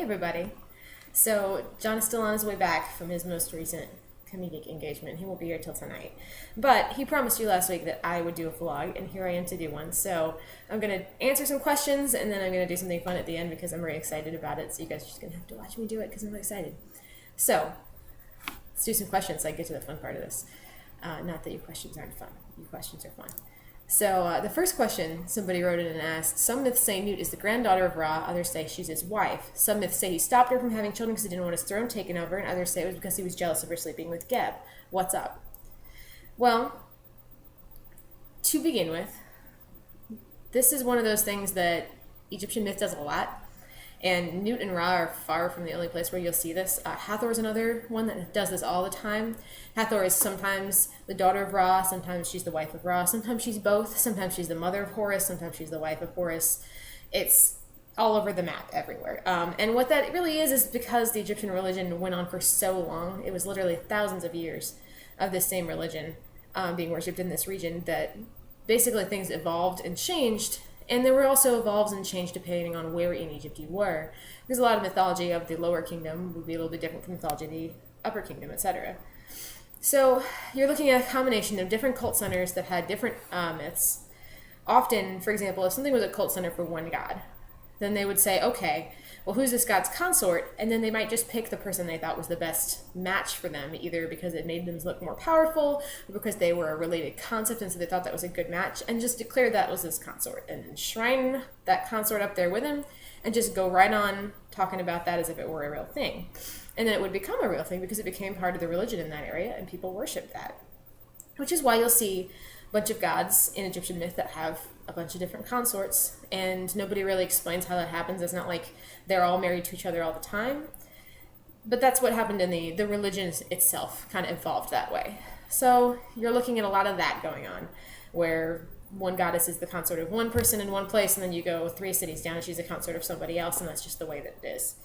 everybody. So John is still on his way back from his most recent comedic engagement. He won't be here till tonight. But he promised you last week that I would do a vlog, and here I am to do one. So I'm going to answer some questions, and then I'm going to do something fun at the end because I'm very excited about it. So you guys are just going to have to watch me do it because I'm really excited. So let's do some questions so I get to the fun part of this. Not that your questions aren't fun. Your questions are fun. So the first question, somebody wrote in and asked, some myths say Newt is the granddaughter of Ra, others say she's his wife. Some myths say he stopped her from having children because he didn't want his throne taken over, and others say it was because he was jealous of her sleeping with Geb. What's up? Well, to begin with, this is one of those things that Egyptian myth does a lot, and Newt and Ra are far from the only place where you'll see this. Hathor is another one that does this all the time. Hathor is sometimes the daughter of Ra, sometimes she's the wife of Ra, sometimes she's both, sometimes she's the mother of Horus, sometimes she's the wife of Horus. It's all over the map everywhere. And what that really is because the Egyptian religion went on for so long. It was literally thousands of years of this same religion being worshipped in this region that basically things evolved and changed. And there were also evolves and changed depending on where in Egypt you were. There's a lot of mythology of the lower kingdom would be a little bit different from mythology of the upper kingdom, etc. So you're looking at a combination of different cult centers that had different myths. Often, for example, if something was a cult center for one god, then they would say, okay, well, who's this god's consort? And then they might just pick the person they thought was the best match for them, either because it made them look more powerful or because they were a related concept and so they thought that was a good match, and just declare that was his consort and enshrine that consort up there with him and just go right on talking about that as if it were a real thing. And then it would become a real thing because it became part of the religion in that area and people worshiped that. Which is why you'll see a bunch of gods in Egyptian myth that have a bunch of different consorts, and nobody really explains how that happens. It's not like they're all married to each other all the time, but that's what happened in the religion itself kind of evolved that way. So you're looking at a lot of that going on, where one goddess is the consort of one person in one place, and then you go 3 cities down and she's a consort of somebody else, and that's just the way that it is.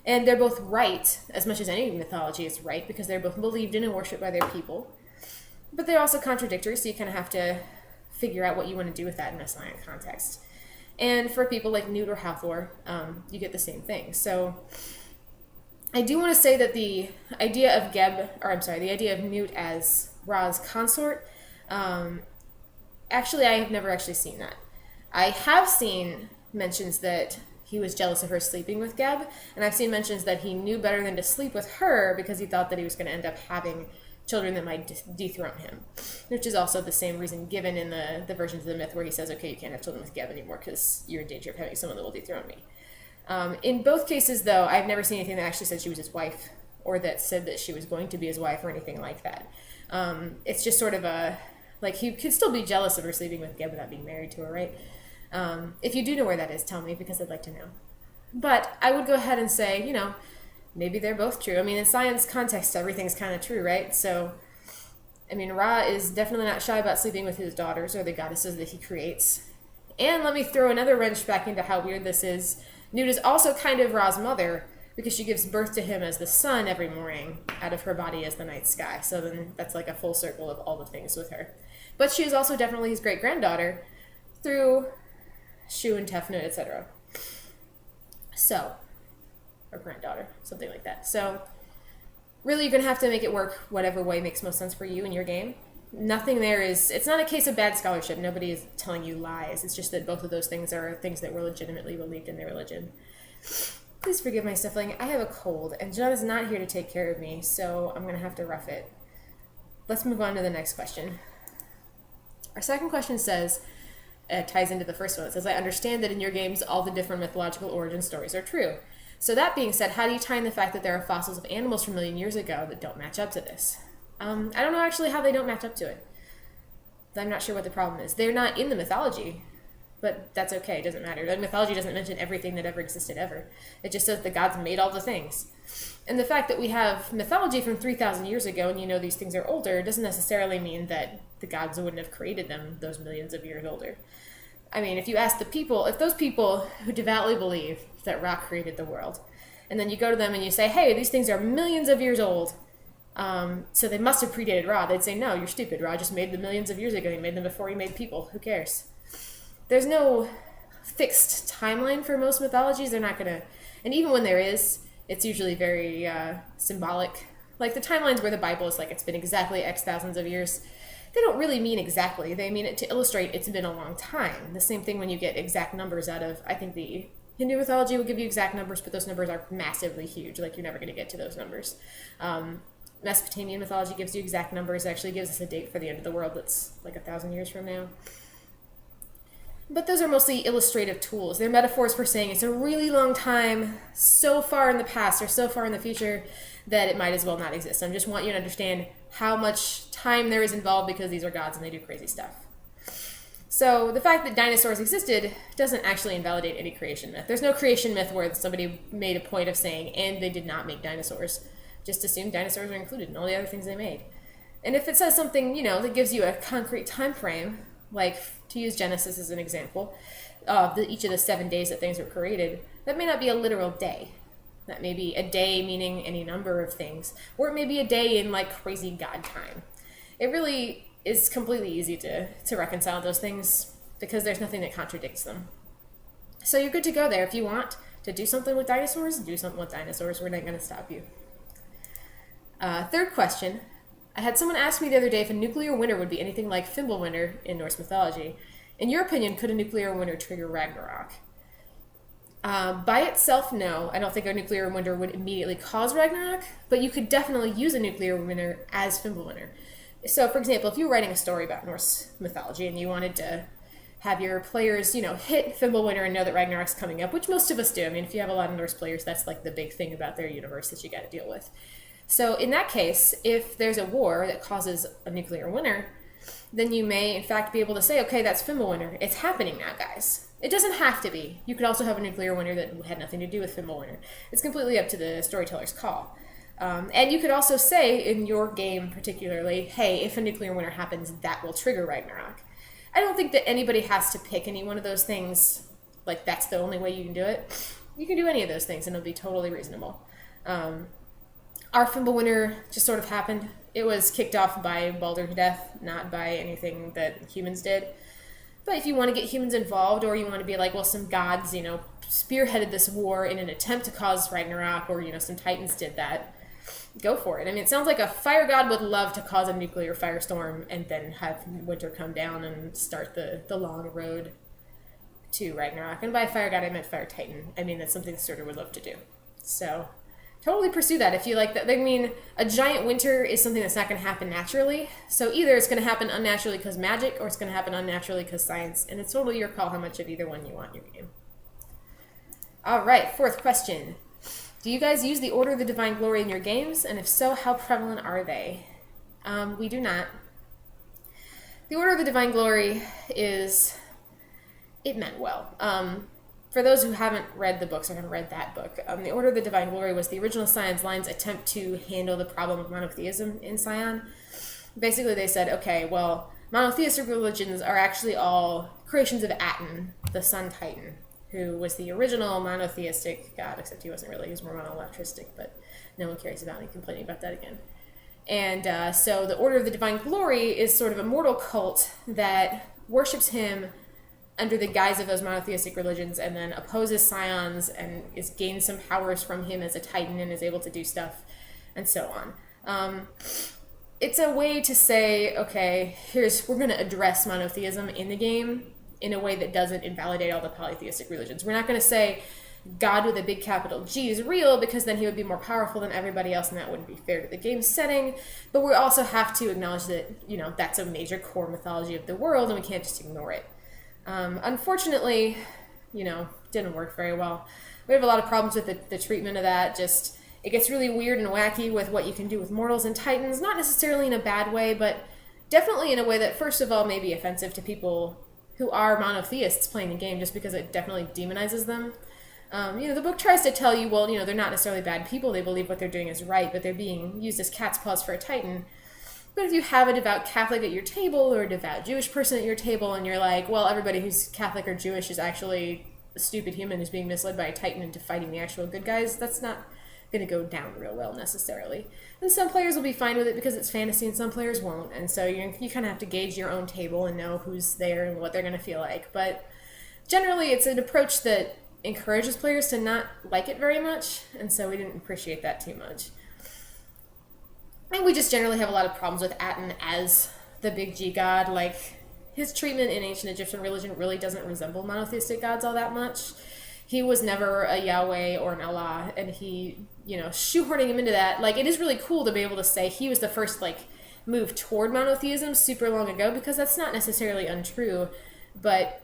And they're both right, as much as any mythology is right, because they're both believed in and worshipped by their people. But they're also contradictory, so you kind of have to figure out what you want to do with that in a Scion context. And for people like Newt or Hathor, you get the same thing. So I do want to say that the idea of the idea of Newt as Ra's consort, actually I have never actually seen that. I have seen mentions that he was jealous of her sleeping with Geb, and I've seen mentions that he knew better than to sleep with her because he thought that he was going to end up having children that might dethrone him, which is also the same reason given in the versions of the myth where he says, okay, you can't have children with Geb anymore because you're in danger of having someone that will dethrone me. In both cases, though, I've never seen anything that actually said she was his wife or that said that she was going to be his wife or anything like that. It's just sort of he could still be jealous of her sleeping with Geb without being married to her, right? If you do know where that is, tell me because I'd like to know. But I would go ahead and say, maybe they're both true. I mean, in Science context, everything's kind of true, right? So, I mean, Ra is definitely not shy about sleeping with his daughters or the goddesses that he creates. And let me throw another wrench back into how weird this is. Newt is also kind of Ra's mother because she gives birth to him as the sun every morning out of her body as the night sky. So then that's like a full circle of all the things with her. But she is also definitely his great-granddaughter through Shu and Tefnut, etc. So, or granddaughter, something like that. So really you're going to have to make it work whatever way makes most sense for you in your game. Nothing there is, it's not a case of bad scholarship. Nobody is telling you lies. It's just that both of those things are things that were legitimately believed in their religion. Please forgive my sniffling. I have a cold and John is not here to take care of me, so I'm going to have to rough it. Let's move on to the next question. Our second question says, ties into the first one. It says, I understand that in your games all the different mythological origin stories are true. So that being said, how do you tie in the fact that there are fossils of animals from a million years ago that don't match up to this? I don't know actually how they don't match up to it. I'm not sure what the problem is. They're not in the mythology, but that's okay. It doesn't matter. The mythology doesn't mention everything that ever existed ever. It just says the gods made all the things. And the fact that we have mythology from 3,000 years ago and these things are older doesn't necessarily mean that the gods wouldn't have created them those millions of years older. I mean, if you ask the people, if those people who devoutly believe that Ra created the world, and then you go to them and you say, hey, these things are millions of years old, so they must have predated Ra, they'd say, no, you're stupid. Ra just made them millions of years ago. He made them before he made people. Who cares? There's no fixed timeline for most mythologies. They're not going to And even when there is, it's usually very symbolic. Like the timelines where the Bible is like it's been exactly X thousands of years, they don't really mean exactly. They mean it to illustrate it's been a long time. The same thing when you get exact numbers out of, I think the Hindu mythology will give you exact numbers, but those numbers are massively huge. Like you're never going to get to those numbers. Mesopotamian mythology gives you exact numbers. It actually gives us a date for the end of the world that's like 1,000 years from now. But those are mostly illustrative tools. They're metaphors for saying it's a really long time, so far in the past or so far in the future that it might as well not exist. I just want you to understand how much time there is involved because these are gods and they do crazy stuff. So the fact that dinosaurs existed doesn't actually invalidate any creation myth. There's no creation myth where somebody made a point of saying, and they did not make dinosaurs. Just assume dinosaurs are included in all the other things they made. And if it says something, that gives you a concrete time frame, like to use Genesis as an example, each of the 7 days that things were created, that may not be a literal day. That may be a day meaning any number of things, or it may be a day in like crazy God time. It really is completely easy to reconcile those things because there's nothing that contradicts them. So you're good to go there. If you want to do something with dinosaurs, do something with dinosaurs. We're not going to stop you. Third question. I had someone ask me the other day if a nuclear winter would be anything like Fimbulwintr in Norse mythology. In your opinion, could a nuclear winter trigger Ragnarok? By itself, no. I don't think a nuclear winter would immediately cause Ragnarok, but you could definitely use a nuclear winter as Fimbulwintr. So, for example, if you were writing a story about Norse mythology and you wanted to have your players, hit Fimbulwintr and know that Ragnarok's coming up, which most of us do. I mean, if you have a lot of Norse players, that's like the big thing about their universe that you got to deal with. So in that case, if there's a war that causes a nuclear winter, then you may, in fact, be able to say, okay, that's Fimbulwintr. It's happening now, guys. It doesn't have to be. You could also have a nuclear winter that had nothing to do with Fimbulwintr. It's completely up to the storyteller's call. And you could also say, in your game particularly, hey, if a nuclear winter happens, that will trigger Ragnarok. I don't think that anybody has to pick any one of those things, like that's the only way you can do it. You can do any of those things and it'll be totally reasonable. Our Fimbulwintr just sort of happened. It was kicked off by Baldur's death, not by anything that humans did. But if you want to get humans involved, or you want to be like, well, some gods, spearheaded this war in an attempt to cause Ragnarok, or, some titans did that, go for it. I mean, it sounds like a fire god would love to cause a nuclear firestorm and then have winter come down and start the long road to Ragnarok. And by fire god, I meant fire titan. I mean, that's something the sorter would love to do. So totally pursue that if you like that. I mean, a giant winter is something that's not going to happen naturally. So either it's going to happen unnaturally because magic, or it's going to happen unnaturally because science. And it's totally your call how much of either one you want in your game. All right, fourth question. Do you guys use the Order of the Divine Glory in your games? And if so, how prevalent are they? We do not. The Order of the Divine Glory it meant well. For those who haven't read the books or haven't read that book, the Order of the Divine Glory was the original Scion's line's attempt to handle the problem of monotheism in Scion. Basically, they said, okay, well, monotheistic religions are actually all creations of Aten, the sun titan, who was the original monotheistic god, except he wasn't really, he was more monolatristic, but no one cares about me complaining about that again. And so the Order of the Divine Glory is sort of a mortal cult that worships him under the guise of those monotheistic religions, and then opposes Scions and gains some powers from him as a titan and is able to do stuff, and so on. It's a way to say, okay, we're going to address monotheism in the game in a way that doesn't invalidate all the polytheistic religions. We're not going to say God with a big capital G is real, because then he would be more powerful than everybody else, and that wouldn't be fair to the game setting. But we also have to acknowledge that, that's a major core mythology of the world, and we can't just ignore it. Unfortunately, didn't work very well. We have a lot of problems with the treatment of that. It gets really weird and wacky with what you can do with mortals and titans, not necessarily in a bad way, but definitely in a way that, first of all, may be offensive to people who are monotheists playing the game, just because it definitely demonizes them. The book tries to tell you, well, they're not necessarily bad people. They believe what they're doing is right, but they're being used as cat's paws for a titan. But if you have a devout Catholic at your table or a devout Jewish person at your table, and you're like, well, everybody who's Catholic or Jewish is actually a stupid human who's being misled by a titan into fighting the actual good guys, that's not going to go down real well necessarily. And some players will be fine with it because it's fantasy, and some players won't. And so you kind of have to gauge your own table and know who's there and what they're going to feel like. But generally, it's an approach that encourages players to not like it very much, and so we didn't appreciate that too much. And we just generally have a lot of problems with Aten as the big G god. Like, his treatment in ancient Egyptian religion really doesn't resemble monotheistic gods all that much. He was never a Yahweh or an Allah, and he, shoehorning him into that, like, it is really cool to be able to say he was the first, like, move toward monotheism super long ago, because that's not necessarily untrue, but,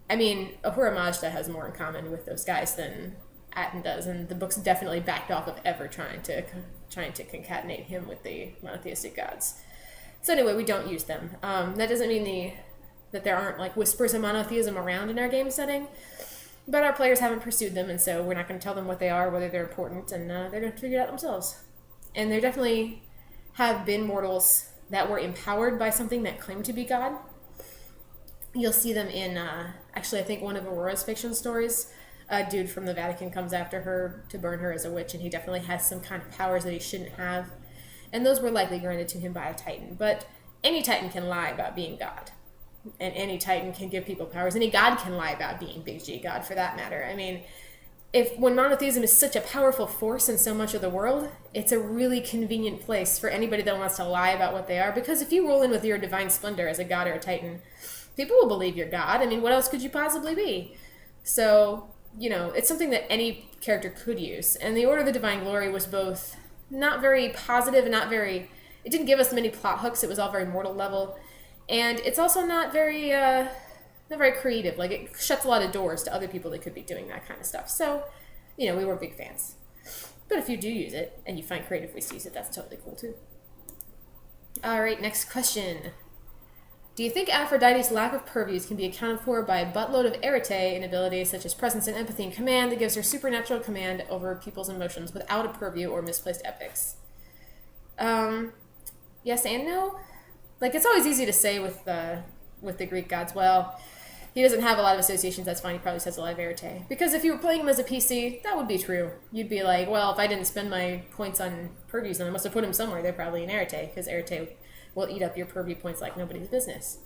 I mean, Ahura Mazda has more in common with those guys than Aten does, and the book's definitely backed off of ever trying to concatenate him with the monotheistic gods. So anyway, we don't use them. That doesn't mean that there aren't, like, whispers of monotheism around in our game setting, but our players haven't pursued them, and so we're not going to tell them what they are, whether they're important, and they're going to figure it out themselves. And there definitely have been mortals that were empowered by something that claimed to be God. You'll see them in, actually, I think one of Aurora's fiction stories. A dude from the Vatican comes after her to burn her as a witch, and he definitely has some kind of powers that he shouldn't have. And those were likely granted to him by a Titan. But any Titan can lie about being God. And any Titan can give people powers. Any god can lie about being Big G God, for that matter. I mean, when monotheism is such a powerful force in so much of the world, it's a really convenient place for anybody that wants to lie about what they are. Because if you roll in with your divine splendor as a god or a Titan, people will believe you're God. I mean, what else could you possibly be? So, it's something that any character could use. And the Order of the Divine Glory was both not very positive and it didn't give us many plot hooks. It was all very mortal level. And it's also not very creative. Like, it shuts a lot of doors to other people that could be doing that kind of stuff. So, we were big fans. But if you do use it, and you find creative ways to use it, that's totally cool too. Alright, next question. Do you think Aphrodite's lack of purviews can be accounted for by a buttload of Arete inabilities such as presence and empathy and command that gives her supernatural command over people's emotions without a purview or misplaced epics? Yes and no. Like, it's always easy to say with the Greek gods, well, he doesn't have a lot of associations, that's fine, he probably has a lot of Arete. Because if you were playing him as a PC, that would be true. You'd be like, well, if I didn't spend my points on purviews, then I must have put him somewhere, they're probably in Arete, because Arete will eat up your purview points like nobody's business.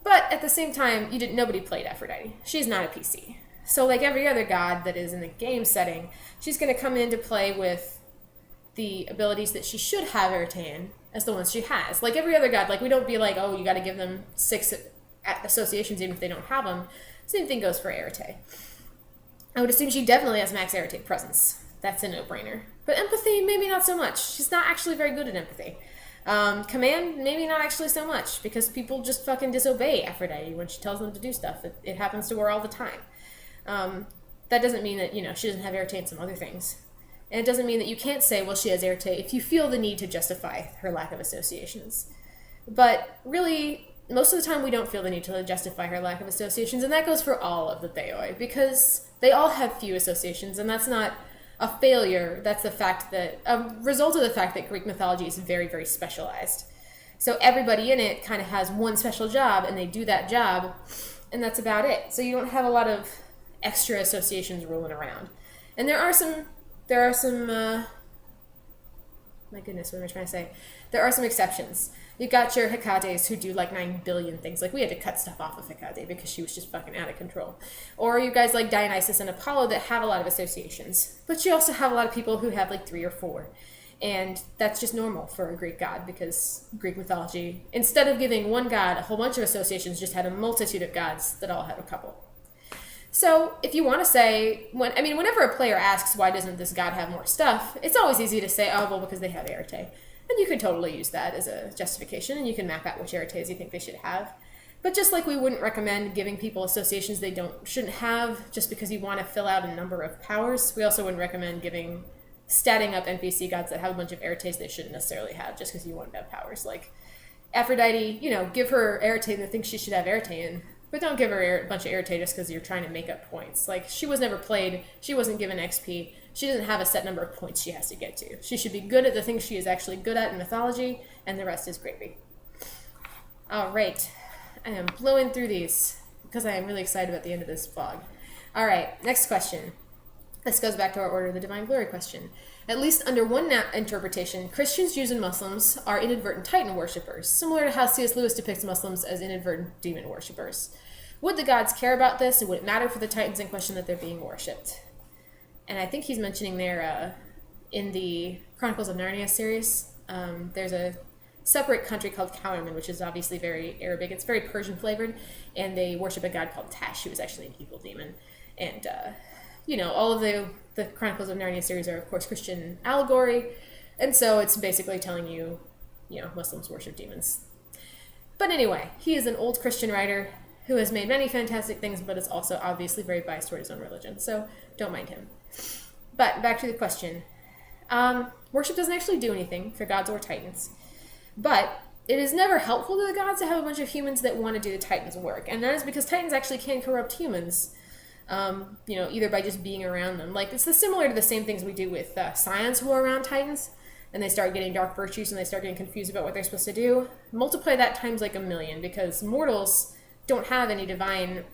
But at the same time, nobody played Aphrodite. She's not a PC. So like every other god that is in the game setting, she's going to come into play with the abilities that she should have Arete in as the ones she has. Like every other god, like we don't be like, oh, you got to give them 6 associations even if they don't have them. Same thing goes for Arete. I would assume she definitely has max Arete presence. That's a no-brainer. But empathy, maybe not so much. She's not actually very good at empathy. Command, maybe not actually so much, because people just fucking disobey Aphrodite when she tells them to do stuff. It happens to her all the time. That doesn't mean that, she doesn't have Arete in some other things. And it doesn't mean that you can't say, well, she has Arete if you feel the need to justify her lack of associations. But really, most of the time we don't feel the need to justify her lack of associations, and that goes for all of the Theoi, because they all have few associations, and that's not a failure. That's a result of the fact that Greek mythology is very, very specialized. So everybody in it kind of has one special job, and they do that job, and that's about it. So you don't have a lot of extra associations rolling around. And there are some my goodness, what am I trying to say? There are some exceptions. You've got your Hecates who do like 9 billion things. Like, we had to cut stuff off of Hecate because she was just fucking out of control. Or you guys like Dionysus and Apollo that have a lot of associations. But you also have a lot of people who have like 3 or 4. And that's just normal for a Greek god, because Greek mythology, instead of giving one god a whole bunch of associations, just had a multitude of gods that all have a couple. So if you want to say, whenever a player asks, why doesn't this god have more stuff, it's always easy to say, oh, well, because they have Arete. And you could totally use that as a justification, and you can map out which Aretes you think they should have. But just like we wouldn't recommend giving people associations they shouldn't have just because you want to fill out a number of powers, we also wouldn't recommend statting up NPC gods that have a bunch of Aretes they shouldn't necessarily have just because you want to have powers. Like Aphrodite, give her Arete that thinks she should have Arete in, but don't give her a bunch of Arete just because you're trying to make up points. Like, she was never played, she wasn't given XP, she doesn't have a set number of points she has to get to. She should be good at the things she is actually good at in mythology, and the rest is gravy. Alright, I am blowing through these because I am really excited about the end of this vlog. Alright, next question. This goes back to our Order of the Divine Glory question. At least under one interpretation, Christians, Jews, and Muslims are inadvertent Titan worshippers, similar to how C.S. Lewis depicts Muslims as inadvertent demon worshippers. Would the gods care about this, and would it matter for the Titans in question that they're being worshipped? And I think he's mentioning there in the Chronicles of Narnia series, there's a separate country called Kauerman, which is obviously very Arabic. It's very Persian flavored, and they worship a god called Tash, who is actually an evil demon. And, all of the Chronicles of Narnia series are, of course, Christian allegory, and so it's basically telling you, Muslims worship demons. But anyway, he is an old Christian writer who has made many fantastic things, but is also obviously very biased toward his own religion, so don't mind him. But back to the question. Worship doesn't actually do anything for gods or Titans, but it is never helpful to the gods to have a bunch of humans that want to do the Titans' work, and that is because Titans actually can corrupt humans, either by just being around them. Like, it's similar to the same things we do with Scions who are around Titans, and they start getting dark virtues and they start getting confused about what they're supposed to do. Multiply that times like 1,000,000, because mortals don't have any divine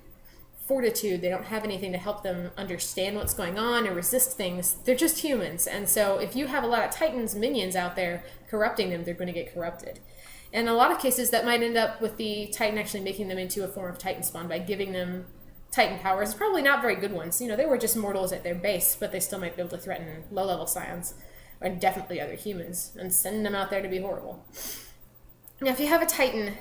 fortitude. They don't have anything to help them understand what's going on or resist things. They're just humans. And so if you have a lot of Titans minions out there corrupting them, they're going to get corrupted. And in a lot of cases, that might end up with the Titan actually making them into a form of Titan spawn by giving them Titan powers. Probably not very good ones. They were just mortals at their base, but they still might be able to threaten low-level Scions, and definitely other humans, and send them out there to be horrible. Now, if you have a Titan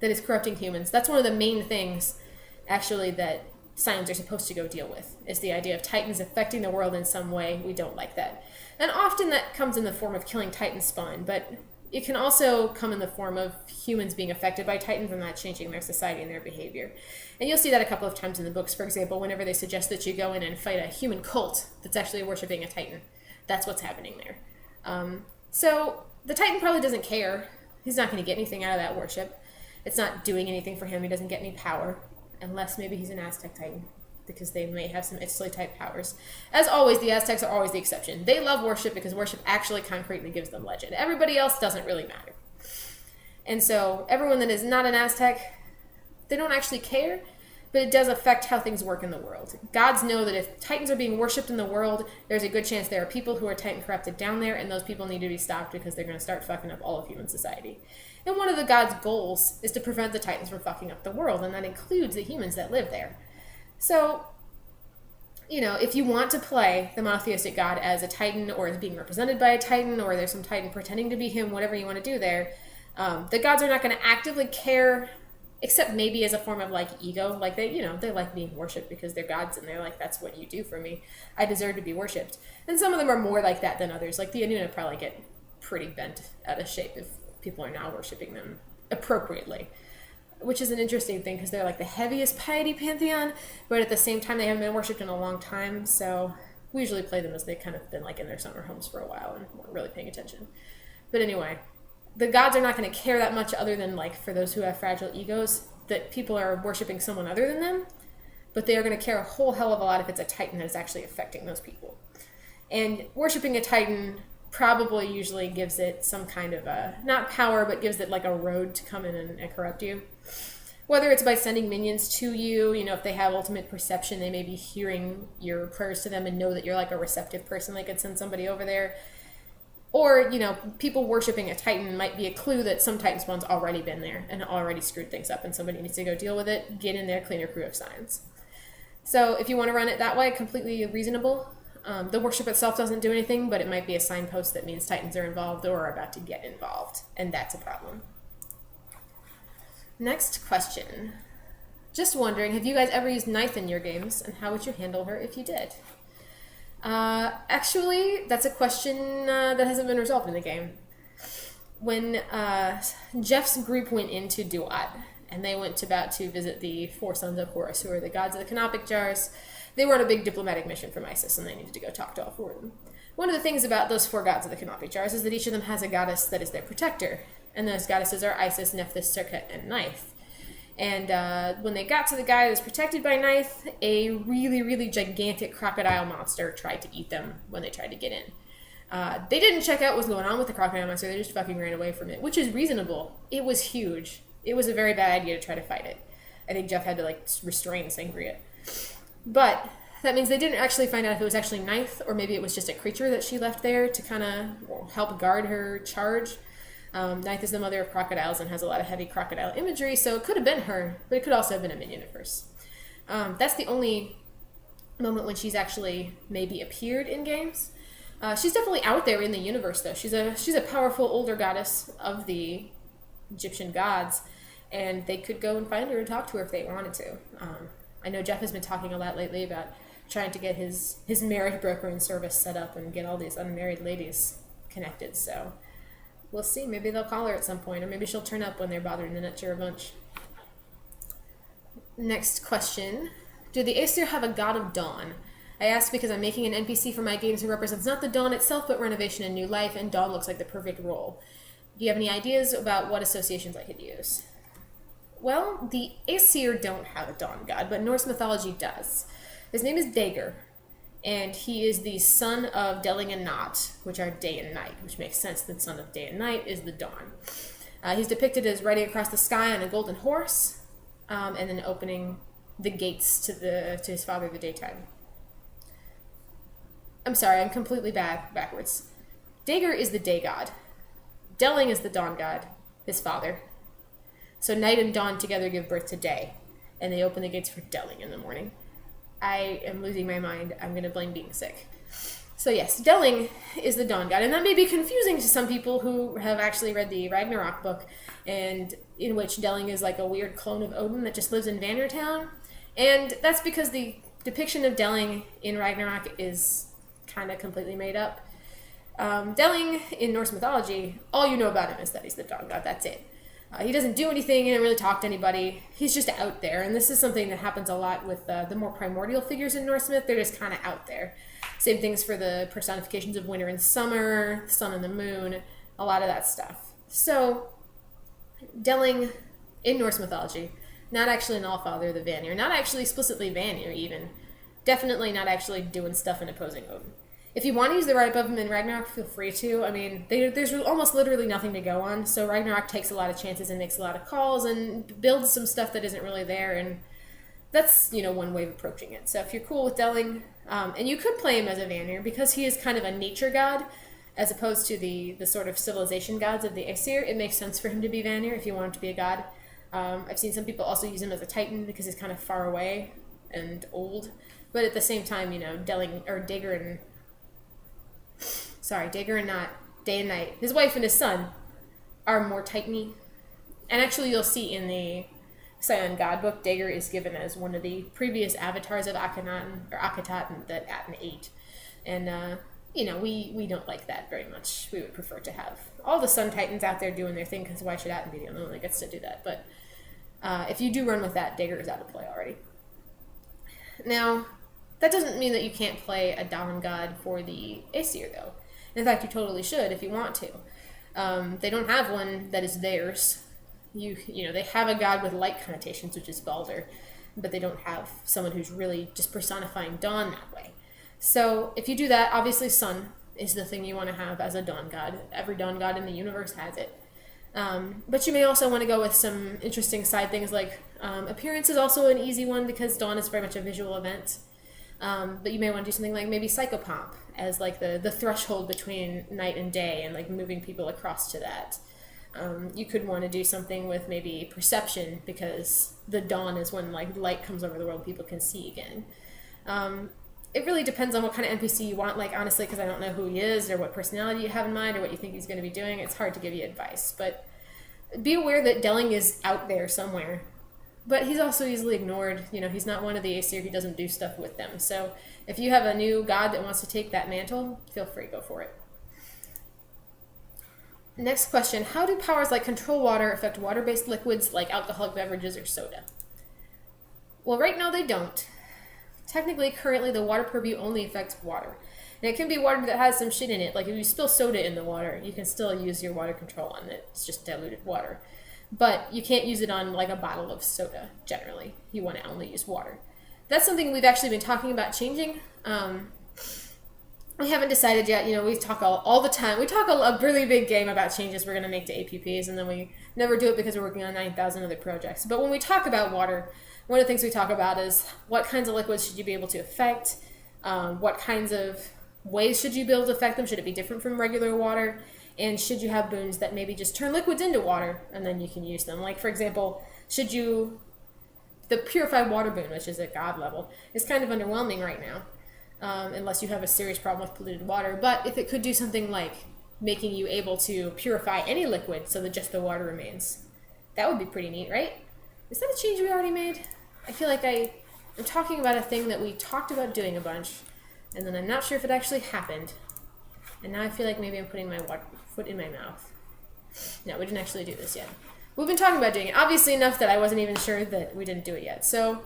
that is corrupting humans, that's one of the main things, actually, that Scions are supposed to go deal with, is the idea of Titans affecting the world in some way. We don't like that. And often that comes in the form of killing Titan spawn, but it can also come in the form of humans being affected by Titans and that changing their society and their behavior. And you'll see that a couple of times in the books. For example, whenever they suggest that you go in and fight a human cult that's actually worshiping a Titan, that's what's happening there. So the Titan probably doesn't care. He's not going to get anything out of that worship. It's not doing anything for him. He doesn't get any power, unless maybe he's an Aztec Titan, because they may have some Ixtli-type powers. As always, the Aztecs are always the exception. They love worship because worship actually concretely gives them legend. Everybody else doesn't really matter. And so everyone that is not an Aztec, they don't actually care, but it does affect how things work in the world. Gods know that if Titans are being worshipped in the world, there's a good chance there are people who are Titan corrupted down there, and those people need to be stopped because they're going to start fucking up all of human society. And one of the gods' goals is to prevent the Titans from fucking up the world, and that includes the humans that live there. So, if you want to play the monotheistic god as a Titan, or as being represented by a Titan, or there's some Titan pretending to be him, whatever you want to do there, the gods are not going to actively care, except maybe as a form of ego. They like being worshipped because they're gods, and they're like, that's what you do for me. I deserve to be worshipped. And some of them are more like that than others. Like the Anuna probably get pretty bent out of shape if people are now worshipping them appropriately, which is an interesting thing because they're like the heaviest piety pantheon, but at the same time they haven't been worshipped in a long time, so we usually play them as they've kind of been in their summer homes for a while and weren't really paying attention. But anyway, the gods are not going to care that much, other than for those who have fragile egos, that people are worshipping someone other than them, but they are going to care a whole hell of a lot if it's a Titan that is actually affecting those people. And worshipping a Titan probably usually gives it some kind of not power, but gives it a road to come in and corrupt you. Whether it's by sending minions to you, if they have ultimate perception, they may be hearing your prayers to them and know that you're a receptive person. They could send somebody over there. Or, people worshipping a Titan might be a clue that some Titan spawn's already been there and already screwed things up and somebody needs to go deal with it. Get in there, clean your crew of Scions. So if you want to run it that way, completely reasonable. The worship itself doesn't do anything, but it might be a signpost that means Titans are involved or are about to get involved, and that's a problem. Next question. Just wondering, have you guys ever used Ninth in your games, and how would you handle her if you did? Actually, that's a question that hasn't been resolved in the game. When Jeff's group went into Duat, and they went about to visit the four sons of Horus, who are the gods of the canopic jars, they were on a big diplomatic mission from Isis, and they needed to go talk to all four of them. One of the things about those four gods of the canopic jars is that each of them has a goddess that is their protector, and those goddesses are Isis, Nephthys, Serket, and Ninth. And when they got to the guy that was protected by Ninth, a really, really gigantic crocodile monster tried to eat them when they tried to get in. They didn't check out what was going on with the crocodile monster, they just fucking ran away from it, which is reasonable. It was huge. It was a very bad idea to try to fight it. I think Jeff had to restrain Sangria. But that means they didn't actually find out if it was actually Ninth, or maybe it was just a creature that she left there to kind of help guard her charge. Ninth is the mother of crocodiles and has a lot of heavy crocodile imagery, so it could have been her, but it could also have been a minion at first. That's the only moment when she's actually maybe appeared in games. She's definitely out there in the universe, though. She's a powerful older goddess of the Egyptian gods, and they could go and find her and talk to her if they wanted to. I know Jeff has been talking a lot lately about trying to get his marriage broker and service set up and get all these unmarried ladies connected, so we'll see. Maybe they'll call her at some point, or maybe she'll turn up when they're bothering the nutcher a bunch. Next question. Do the Aesir have a god of dawn? I ask because I'm making an NPC for my games who represents not the dawn itself, but renovation and new life, and dawn looks like the perfect role. Do you have any ideas about what associations I could use? Well, the Aesir don't have a dawn god, but Norse mythology does. His name is Dager, and he is the son of Delling and Nott, which are day and night, which makes sense. The son of day and night is the dawn. He's depicted as riding across the sky on a golden horse, and then opening the gates to his father the daytime. I'm sorry, I'm completely backwards. Dager is the day god. Delling is the dawn god, his father. So night and dawn together give birth to day, and they open the gates for Delling in the morning. I am losing my mind. I'm going to blame being sick. So yes, Delling is the dawn god, and that may be confusing to some people who have actually read the Ragnarok book, and in which Delling is like a weird clone of Odin that just lives in Vandertown. And that's because the depiction of Delling in Ragnarok is kind of completely made up. Delling in Norse mythology, all you know about him is that he's the dawn god. That's it. He doesn't do anything, he doesn't really talk to anybody. He's just out there, and this is something that happens a lot with the more primordial figures in Norse myth. They're just kind of out there. Same things for the personifications of winter and summer, the sun and the moon, a lot of that stuff. So, Delling in Norse mythology, not actually an Allfather of the Vanir, not actually explicitly Vanir even, definitely not actually doing stuff and opposing Odin. If you want to use the right above him in Ragnarok, feel free to. I mean, there's almost literally nothing to go on, so Ragnarok takes a lot of chances and makes a lot of calls and builds some stuff that isn't really there, and that's, one way of approaching it. So if you're cool with Delling, and you could play him as a Vanir, because he is kind of a nature god, as opposed to the sort of civilization gods of the Aesir, it makes sense for him to be Vanir if you want him to be a god. I've seen some people also use him as a Titan, because he's kind of far away and old, but at the same time, Dager and Nott, day and night, his wife and his son, are more Titan-y. And actually you'll see in the Scion God book, Dager is given as one of the previous avatars of Akhenaten that Aten ate. And, we don't like that very much. We would prefer to have all the Sun Titans out there doing their thing, because why should Aten be the only one that gets to do that? But if you do run with that, Dager is out of play already. Now, that doesn't mean that you can't play a dawn god for the Aesir, though. In fact, you totally should if you want to. They don't have one that is theirs. They have a god with light connotations, which is Balder, but they don't have someone who's really just personifying dawn that way. So if you do that, obviously sun is the thing you want to have as a dawn god. Every dawn god in the universe has it. But you may also want to go with some interesting side things like appearance is also an easy one, because dawn is very much a visual event. But you may want to do something like maybe psychopomp as like the threshold between night and day, and like moving people across to that. You could want to do something with maybe perception, because the dawn is when like light comes over the world, people can see again. It really depends on what kind of NPC you want, like honestly, because I don't know who he is or what personality you have in mind or what you think he's going to be doing. It's hard to give you advice, but be aware that Delling is out there somewhere. But he's also easily ignored. He's not one of the Aesir. He doesn't do stuff with them. So if you have a new god that wants to take that mantle, feel free, go for it. Next question. How do powers like control water affect water-based liquids like alcoholic beverages or soda? Well, right now they don't. Technically, currently, the water purview only affects water. And it can be water that has some shit in it. Like if you spill soda in the water, you can still use your water control on it. It's just diluted water. But you can't use it on like a bottle of soda, generally. You want to only use water. That's something we've actually been talking about changing. We haven't decided yet. We talk all the time. We talk a really big game about changes we're going to make to APPs, and then we never do it because we're working on 9,000 other projects. But when we talk about water, one of the things we talk about is what kinds of liquids should you be able to affect, what kinds of ways should you be able to affect them, should it be different from regular water, And should you have boons that maybe just turn liquids into water and then you can use them? Like, for example, the purified water boon, which is at god level, is kind of underwhelming right now, unless you have a serious problem with polluted water. But if it could do something like making you able to purify any liquid so that just the water remains, that would be pretty neat, right? Is that a change we already made? I feel like I'm talking about a thing that we talked about doing a bunch, and then I'm not sure if it actually happened. And now I feel like maybe I'm putting my foot in my mouth. No, we didn't actually do this yet. We've been talking about doing it, obviously enough that I wasn't even sure that we didn't do it yet. So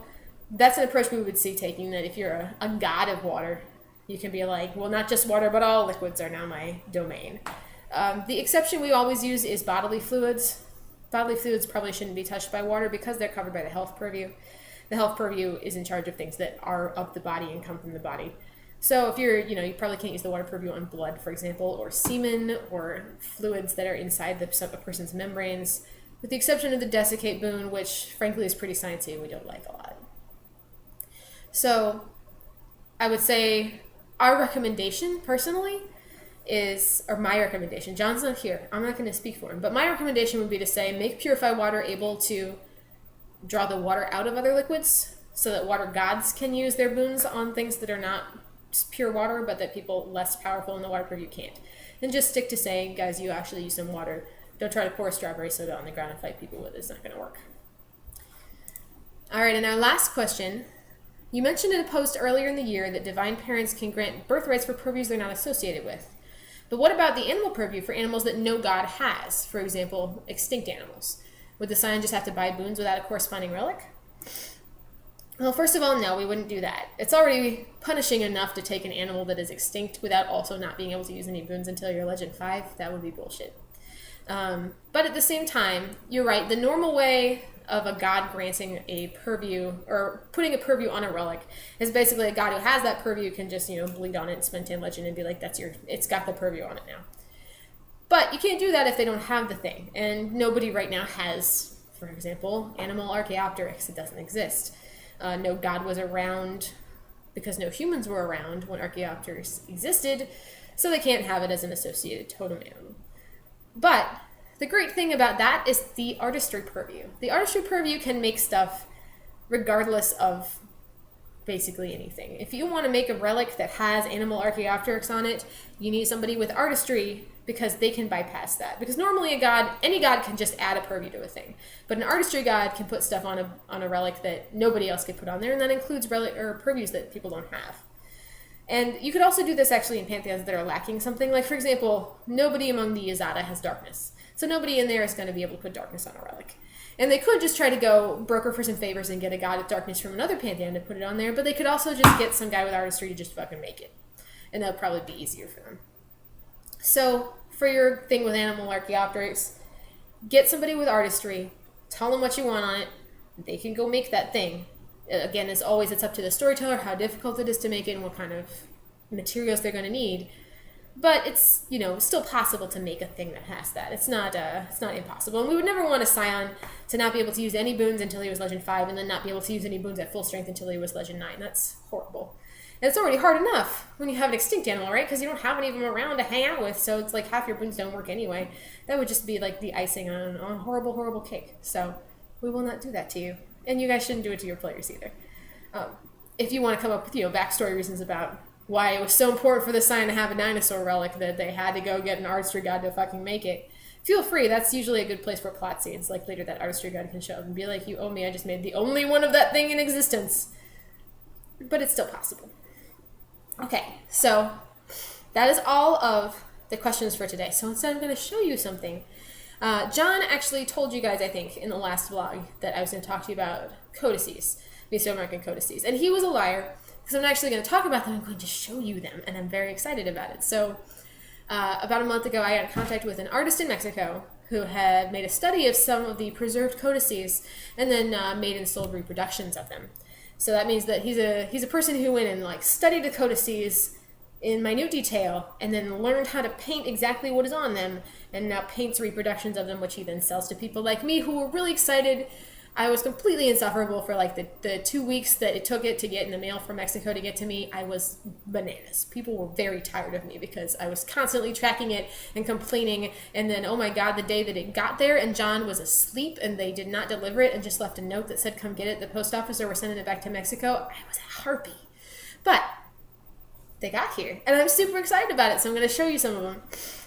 that's an approach we would see taking, that if you're a god of water, you can be like, well, not just water, but all liquids are now my domain. The exception we always use is bodily fluids. Bodily fluids probably shouldn't be touched by water because they're covered by the health purview. The health purview is in charge of things that are of the body and come from the body. So if you probably can't use the water purview on blood, for example, or semen, or fluids that are inside a person's membranes, with the exception of the desiccate boon, which frankly is pretty sciencey and we don't like a lot. So I would say our recommendation personally my recommendation, John's not here, I'm not going to speak for him, but my recommendation would be to say make purified water able to draw the water out of other liquids so that water gods can use their boons on things that are not pure water, but that people less powerful in the water purview can't. And just stick to saying, guys, you actually use some water. Don't try to pour strawberry soda on the ground and fight people with it. It's not going to work. All right, and our last question. You mentioned in a post earlier in the year that divine parents can grant birthrights for purviews they're not associated with. But what about the animal purview for animals that no god has? For example, extinct animals. Would the Scion just have to buy boons without a corresponding relic? Well, first of all, no, we wouldn't do that. It's already punishing enough to take an animal that is extinct without also not being able to use any boons until you're Legend 5. That would be bullshit. But at the same time, you're right. The normal way of a god granting a purview or putting a purview on a relic is basically a god who has that purview can just, bleed on it and spend 10 legend and be like, it's got the purview on it now. But you can't do that if they don't have the thing. And nobody right now has, for example, animal Archaeopteryx. It doesn't exist. No god was around because no humans were around when Archaeopteryx existed, so they can't have it as an associated totem animal. But the great thing about that is the artistry purview. The artistry purview can make stuff regardless of basically anything. If you want to make a relic that has animal Archaeopteryx on it, you need somebody with artistry because they can bypass that. Because normally any god can just add a purview to a thing. But an artistry god can put stuff on a relic that nobody else could put on there, and that includes relic or purviews that people don't have. And you could also do this actually in pantheons that are lacking something. Like, for example, nobody among the Yazada has darkness. So nobody in there is going to be able to put darkness on a relic. And they could just try to go broker for some favors and get a god of darkness from another pantheon to put it on there, but they could also just get some guy with artistry to just fucking make it. And that would probably be easier for them. So, for your thing with animal Archaeopteryx, get somebody with artistry, tell them what you want on it, they can go make that thing. Again, as always, it's up to the storyteller how difficult it is to make it and what kind of materials they're going to need. But it's, still possible to make a thing that has that. It's not impossible. And we would never want a Scion to not be able to use any boons until he was Legend 5 and then not be able to use any boons at full strength until he was Legend 9. That's horrible. And it's already hard enough when you have an extinct animal, right? Because you don't have any of them around to hang out with, so it's like half your boons don't work anyway. That would just be like the icing on a horrible, horrible cake. So we will not do that to you. And you guys shouldn't do it to your players either. If you want to come up with, backstory reasons about why it was so important for the Scion to have a dinosaur relic that they had to go get an artistry god to fucking make it, feel free. That's usually a good place for plot seeds. Like later that artistry god can show up and be like, you owe me, I just made the only one of that thing in existence. But it's still possible. Okay, so that is all of the questions for today. So instead I'm going to show you something. John actually told you guys, I think, in the last vlog that I was going to talk to you about codices, Mesoamerican codices. And he was a liar, because I'm not actually going to talk about them, I'm going to show you them, and I'm very excited about it. So about a month ago, I got in contact with an artist in Mexico who had made a study of some of the preserved codices and then made and sold reproductions of them. So that means that he's a person who went and studied the codices in minute detail and then learned how to paint exactly what is on them and now paints reproductions of them, which he then sells to people like me who were really excited I was completely insufferable for like the 2 weeks that it took it to get in the mail from Mexico to get to me. I was bananas. People were very tired of me because I was constantly tracking it and complaining. And then, oh my God, the day that it got there and John was asleep and they did not deliver it and just left a note that said, come get it at the post office or we're sending it back to Mexico, I was a harpy. But they got here and I'm super excited about it. So I'm going to show you some of them.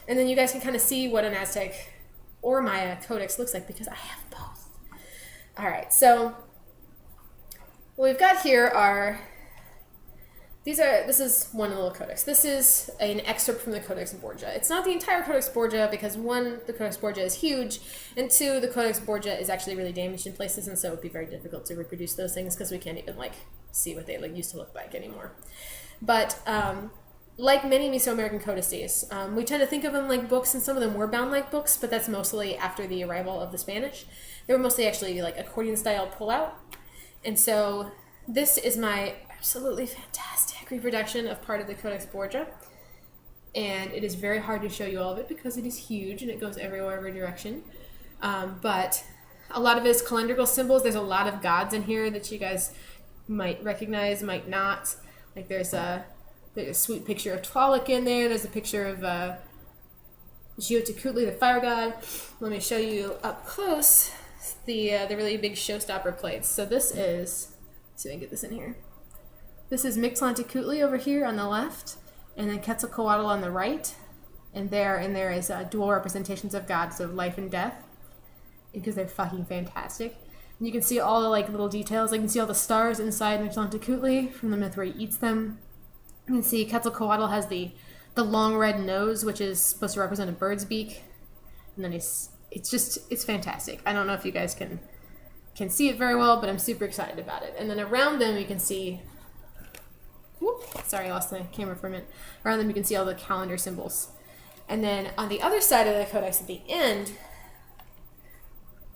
And then you guys can kind of see what an Aztec or Maya codex looks like because I have both. All right, so what we've got here are, this is one little codex. This is an excerpt from the Codex Borgia. It's not the entire Codex Borgia because one, the Codex Borgia is huge, and two, the Codex Borgia is actually really damaged in places, and so it would be very difficult to reproduce those things because we can't even like see what they used to look like anymore. But like many Mesoamerican codices, we tend to think of them like books, and some of them were bound like books, but that's mostly after the arrival of the Spanish. They were mostly actually like accordion style pull-out. And so this is my absolutely fantastic reproduction of part of the Codex Borgia. And it is very hard to show you all of it because it is huge and it goes everywhere, every direction. But a lot of it is calendrical symbols. There's a lot of gods in here that you guys might recognize, might not. Like there's a sweet picture of Tlaloc in there. There's a picture of Xicotencatl, the fire god. Let me show you up close the really big showstopper plates. So this is, let's see if I can get this in here. This is Mictlantecuhtli over here on the left, and then Quetzalcoatl on the right. And there is dual representations of gods of life and death, because they're fucking fantastic. And you can see all the like little details. You can see all the stars inside Mictlantecuhtli from the myth where he eats them. You can see Quetzalcoatl has the long red nose, which is supposed to represent a bird's beak. And then it's fantastic. I don't know if you guys can see it very well, but I'm super excited about it. And then around them you can see, sorry, I lost the camera for a minute. Around them you can see all the calendar symbols. And then on the other side of the codex at the end,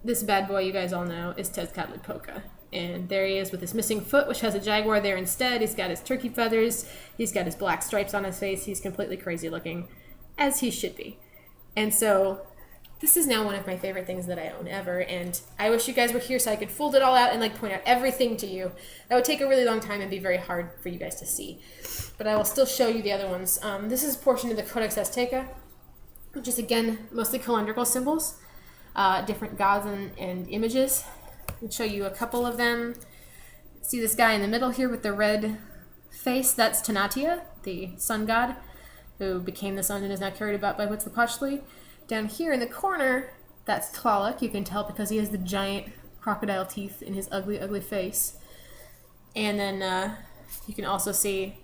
this bad boy you guys all know is Tezcatlipoca. And there he is with his missing foot, which has a jaguar there instead. He's got his turkey feathers. He's got his black stripes on his face. He's completely crazy looking, as he should be. And so this is now one of my favorite things that I own ever. And I wish you guys were here so I could fold it all out and like point out everything to you. That would take a really long time and be very hard for you guys to see. But I will still show you the other ones. This is a portion of the Codex Azteca, which is again mostly calendrical symbols, different gods and images. I'll show you a couple of them. See this guy in the middle here with the red face? That's Tanatia, the sun god, who became the sun and is now carried about by Huitzilopochtli. Down here in the corner, that's Tlaloc. You can tell because he has the giant crocodile teeth in his ugly, ugly face. And then you can also see,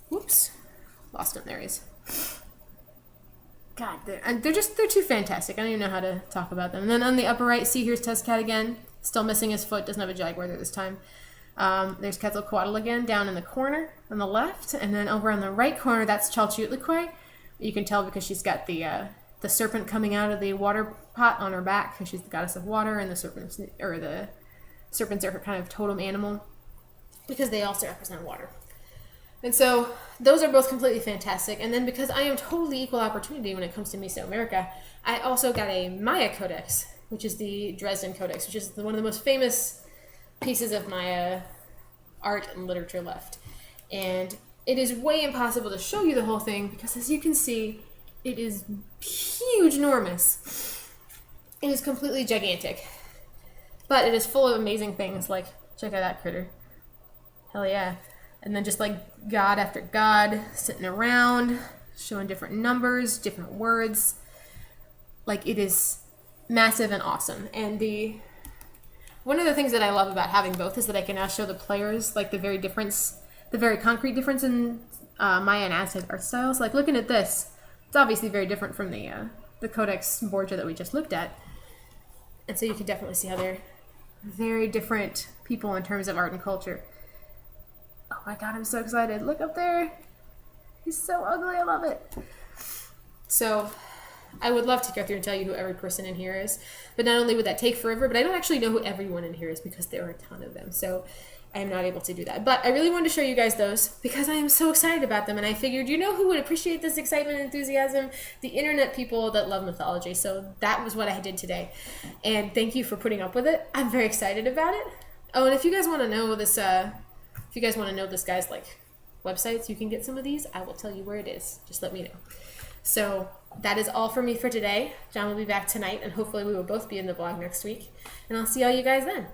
whoops, lost him, there he is. God, they're too fantastic. I don't even know how to talk about them. And then on the upper right, see here's Tezcat again. Still missing his foot, doesn't have a jaguar there this time. There's Quetzalcoatl again down in the corner on the left. And then over on the right corner, that's Chalchiuhtlicue. You can tell because she's got the serpent coming out of the water pot on her back because she's the goddess of water, and the serpents are her kind of totem animal because they also represent water. And so those are both completely fantastic. And then because I am totally equal opportunity when it comes to Mesoamerica, I also got a Maya codex, which is the Dresden Codex, which is one of the most famous pieces of Maya art and literature left. And it is way impossible to show you the whole thing because, as you can see, it is huge, enormous. It is completely gigantic. But it is full of amazing things, like, check out that critter. Hell yeah. And then just like god after god sitting around, showing different numbers, different words. Like, it is massive and awesome. And one of the things that I love about having both is that I can now show the players like the very concrete difference in Maya and Aztec art styles. Like, looking at this, it's obviously very different from the Codex Borgia that we just looked at. And so you can definitely see how they're very different people in terms of art and culture. Oh my god, I'm so excited. Look up there. He's so ugly. I love it. So I would love to go through and tell you who every person in here is. But not only would that take forever, but I don't actually know who everyone in here is because there are a ton of them. So I am not able to do that. But I really wanted to show you guys those because I am so excited about them. And I figured, you know who would appreciate this excitement and enthusiasm? The internet people that love mythology. So that was what I did today. And thank you for putting up with it. I'm very excited about it. Oh, and if you guys want to know this, guy's like websites, you can get some of these. I will tell you where it is. Just let me know. So that is all for me for today. John will be back tonight, and hopefully we will both be in the vlog next week. And I'll see all you guys then.